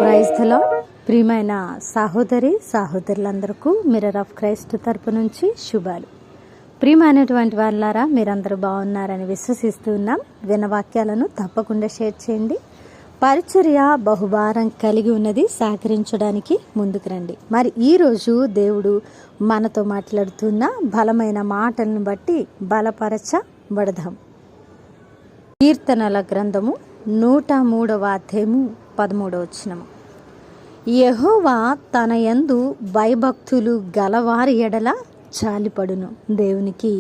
Praise the lord. ప్రియమైన సహోదరులందరికీ mirror of Christ తరపు నుంచి శుభాలు. ప్రియమైనటువంటి వాళ్ళారా, మీరందరూ బాగున్నారని విశ్వసిస్తూ ఉన్నాం. విన్న వాక్యాలను తప్పకుండా షేర్ చేయండి. పరిచర్య బహుభారం కలిగి ఉన్నది, సహకరించడానికి ముందుకు రండి. మరి ఈరోజు దేవుడు మనతో మాట్లాడుతున్న బలమైన మాటలను బట్టి బలపరచబడదాం. కీర్తనల గ్రంథము 103వ అధ్యాయము 13వ వచనము. యెహోవా తన యందు భయభక్తులు గలవారి ఎడల జాలిపడును. దేవునికి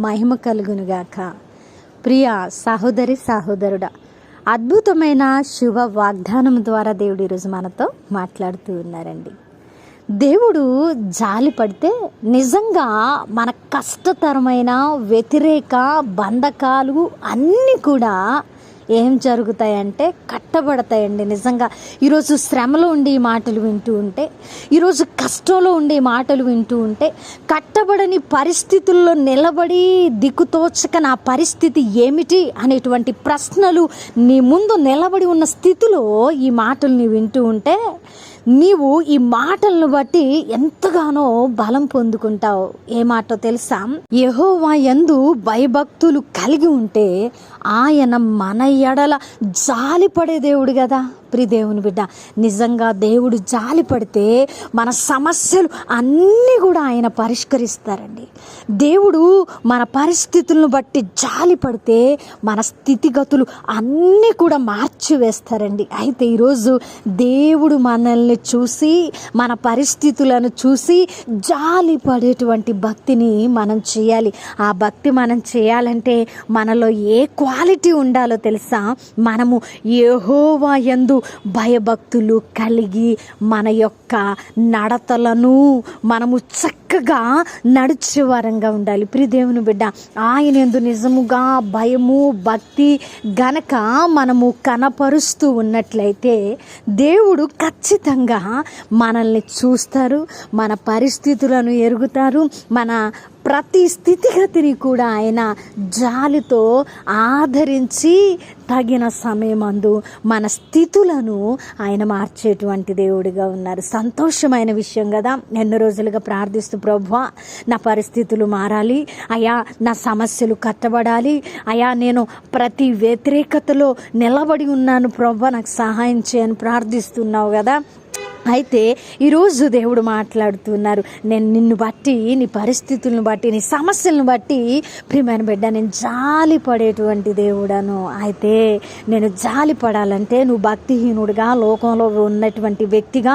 మహిమ కలుగునుగాక. ప్రియ సహోదరుడా, అద్భుతమైన శుభ వాగ్దానం ద్వారా దేవుడు ఈరోజు మనతో మాట్లాడుతూ ఉన్నారండి. దేవుడు జాలి పడితే నిజంగా మన కష్టతరమైన వ్యతిరేక బంధకాలు అన్నీ కూడా ఏం జరుగుతాయంటే కట్టబడతాయండి. నిజంగా ఈరోజు శ్రమలో ఉండి ఈ మాటలు వింటూ ఉంటే, ఈరోజు కష్టంలో ఉండే మాటలు వింటూ ఉంటే, కట్టబడని పరిస్థితుల్లో నిలబడి దిక్కుతోచక నా పరిస్థితి ఏమిటి అనేటువంటి ప్రశ్నలు నీ ముందు నిలబడి ఉన్న స్థితిలో ఈ మాటలు నీ వింటూ ఉంటే, నీవు ఈ మాటలను బట్టి ఎంతగానో బలం పొందుకుంటావు. ఏ మాటో తెలుసా? యెహోవా యందు భయభక్తులు కలిగి ఉంటే ఆయన మన ఎడల జాలిపడే దేవుడు కదా. దేవుని బిడ్డ, నిజంగా దేవుడు జాలి పడితే మన సమస్యలు అన్నీ కూడా ఆయన పరిష్కరిస్తారండి. దేవుడు మన పరిస్థితులను బట్టి జాలి పడితే మన స్థితిగతులు అన్నీ కూడా మార్చివేస్తారండి. అయితే ఈరోజు దేవుడు మనల్ని చూసి, మన పరిస్థితులను చూసి జాలి పడేటువంటి భక్తిని మనం చేయాలి. ఆ భక్తి మనం చేయాలంటే మనలో ఏ క్వాలిటీ ఉండాలో తెలుసా? మనము యెహోవా యందు భయభక్తులు కలిగి మన యొక్క నడతలను మనము చక్కగా నడిచే వారంగా ఉండాలి. దేవుని బిడ్డ, ఆయన యందు నిజముగా భయము భక్తి గనక మనము కనపరుస్తూ ఉన్నట్లయితే దేవుడు ఖచ్చితంగా మనల్ని చూస్తారు, మన పరిస్థితులను ఎరుగుతారు, మన ప్రతి స్థితిగతిని కూడా ఆయన జాలితో ఆదరించి తగిన సమయమందు మన స్థితులను ఆయన మార్చేటువంటి దేవుడిగా ఉన్నారు. సంతోషమైన విషయం కదా. ఎన్నో రోజులుగా ప్రార్థిస్తూ, ప్రభువా నా పరిస్థితులు మారాలి అయ్యా, నా సమస్యలు కట్టబడాలి అయ్యా, నేను ప్రతి వ్యతిరేకతలో నిలబడి ఉన్నాను ప్రభువా, నాకు సహాయం చేయని ప్రార్థిస్తున్నావు కదా. అయితే ఈరోజు దేవుడు మాట్లాడుతున్నారు, నేను నిన్ను బట్టి, నీ పరిస్థితులను బట్టి, నీ సమస్యలను బట్టి ప్రియమైన బిడ్డ నేను జాలి పడేటువంటి దేవుడను. అయితే నేను జాలి పడాలంటే నువ్వు భక్తిహీనుడిగా, లోకంలో ఉన్నటువంటి వ్యక్తిగా,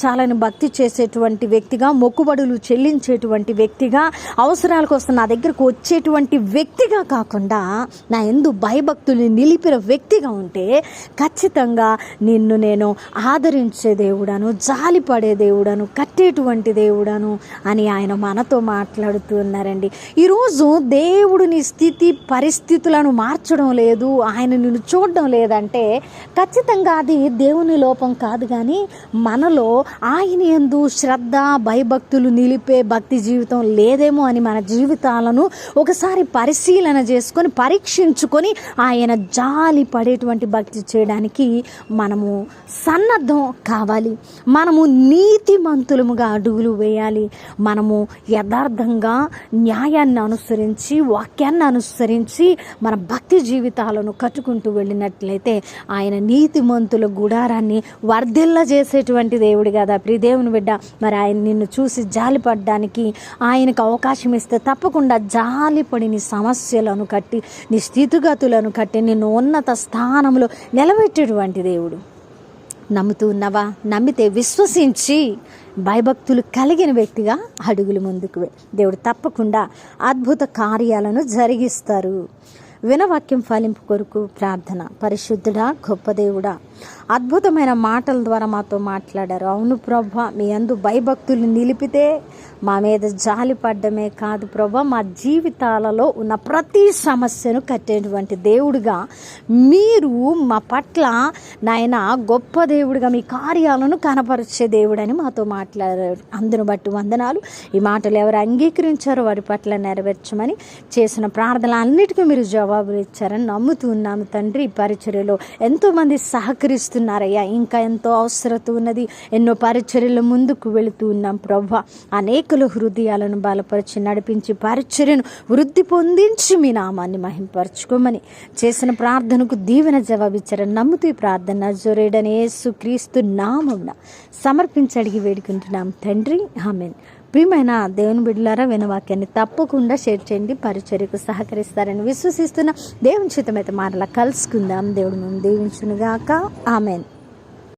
చాలని భక్తి చేసేటువంటి వ్యక్తిగా, మొక్కుబడులు చెల్లించేటువంటి వ్యక్తిగా, అవసరాల కోసం నా దగ్గరకు వచ్చేటువంటి వ్యక్తిగా కాకుండా నా యందు భయభక్తుల్ని నిలిపిన వ్యక్తిగా ఉంటే ఖచ్చితంగా నిన్ను నేను ఆదరించే దేవుడను, జాలి పడే దేవుడను, కట్టేటువంటి దేవుడను అని ఆయన మనతో మాట్లాడుతున్నారండి. ఈరోజు దేవుడు నీ స్థితి పరిస్థితులను మార్చడం లేదు, ఆయన నిన్ను చూడడం లేదంటే ఖచ్చితంగా అది దేవుని లోపం కాదు, కానీ మనలో ఆయన యందు శ్రద్ధ భయభక్తులు నిలిపే భక్తి జీవితం లేదేమో అని మన జీవితాలను ఒకసారి పరిశీలన చేసుకొని పరీక్షించుకొని ఆయన జాలి పడేటువంటి భక్తి చేయడానికి మనము సన్నద్ధం కావాలి. మనము నీతిమంతులముగా అడుగులు వేయాలి. మనము యథార్థంగా న్యాయాన్ని అనుసరించి, వాక్యాన్ని అనుసరించి మన భక్తి జీవితాలను కట్టుకుంటూ వెళ్ళినట్లయితే ఆయన నీతిమంతుల గుడారాన్ని వర్ధిల్ల చేసేటువంటి దేవుడు కదా. దేవుని బిడ్డ, మరి ఆయన నిన్ను చూసి జాలి పడడానికి ఆయనకు అవకాశం ఇస్తే తప్పకుండా జాలిపడి నీ సమస్యలను కట్టి, నీ స్థితిగతులను కట్టి నిన్ను ఉన్నత స్థానంలో నిలబెట్టేటువంటి దేవుడు. నమ్ముతూ ఉన్నావా? నమ్మితే విశ్వసించి భయభక్తులు కలిగిన వ్యక్తిగా అడుగులు ముందుకు దేవుడు తప్పకుండా అద్భుత కార్యాలను జరిగిస్తారు. వినవాక్యం ఫలింపు కొరకు ప్రార్థన. పరిశుద్ధుడా, గొప్ప దేవుడా, అద్భుతమైన మాటల ద్వారా మాతో మాట్లాడారు. అవును ప్రభువా, మీ యందు భయభక్తులు నిలిపితే మా మీద జాలి పడ్డమే కాదు ప్రభువా, మా జీవితాలలో ఉన్న ప్రతి సమస్యను కట్టేటువంటి దేవుడుగా మీరు మా పట్ల నాయన గొప్ప దేవుడిగా మీ కార్యాలను కనపరిచే దేవుడని మాతో మాట్లాడారు. అందును బట్టి వందనాలు. ఈ మాటలు ఎవరు అంగీకరించారో వారి పట్ల నెరవేర్చమని, చేసిన ప్రార్థనలు అన్నిటికీ మీరు జవాబులు ఇచ్చారని నమ్ముతూ ఉన్నాము తండ్రి. ఈ పరిచర్యలో ఎంతోమంది సహకరి సహకరిస్తున్నారయ్యా. ఇంకా ఎంతో అవసరత ఉన్నది, ఎన్నో పరిచర్యలు ముందుకు వెళుతూ ఉన్నాం ప్రభా. అనేకుల హృదయాలను బలపరిచి నడిపించి పరిచర్యను వృద్ధి పొందించి మీ నామాన్ని మహింపరచుకోమని చేసిన ప్రార్థనకు దీవెన జవాబిచ్చారని నమ్ముతూ ఈ ప్రార్థన నజరేయుడైన యేసుక్రీస్తు నామమున సమర్పించి అడిగి వేడుకుంటున్నాం తండ్రి, ఆమేన్. ప్రియమైన దేవుని బిడ్డలారా, వినవాక్యాన్ని తప్పకుండా షేర్ చేయండి, పరిచర్యకు సహకరిస్తారని విశ్వసిస్తున్న దేవుని చిత్తమైతే మరలా కలుసుకుందాం. దేవుడు మనం దీవించునుగాక. ఆమేన్.